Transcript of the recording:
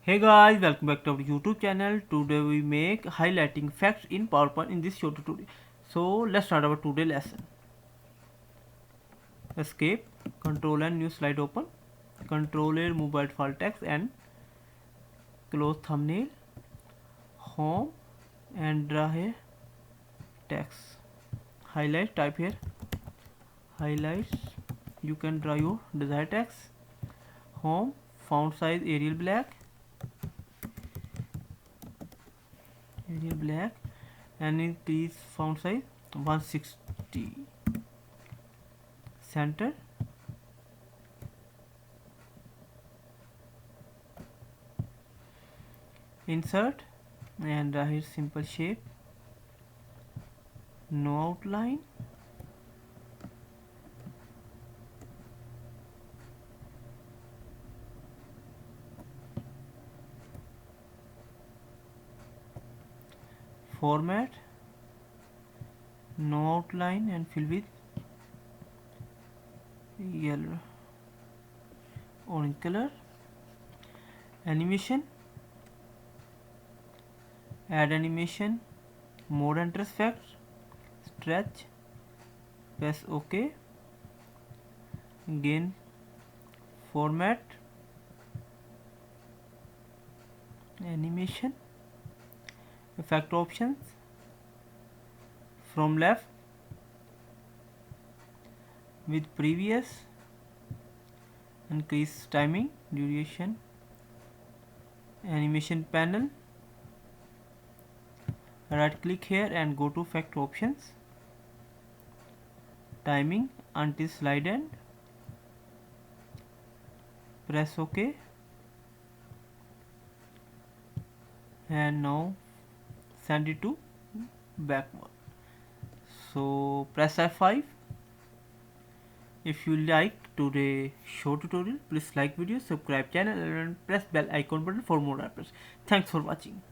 Hey guys, welcome back to our YouTube channel. Today we make highlighting facts in PowerPoint in this short tutorial. So let's start our today lesson. Escape, Control and new slide open. Control A, remove by default text and close thumbnail. Home and draw here text. Highlight, type here highlights. You can draw your desired text. Home, font size Arial black. Arial black and increase font size 160. Center, insert and here simple shape, no outline, format, no outline and fill with yellow orange color. Animation, add animation, more enter effect, stretch, press OK. Again format, animation, effect options, from left with previous, increase timing, duration, animation panel, right click here and go to effect options, timing until slide end, press OK and now send it to backward. So press F5. If you like today's short tutorial, please like video, subscribe channel and press bell icon button for more updates. Thanks for watching.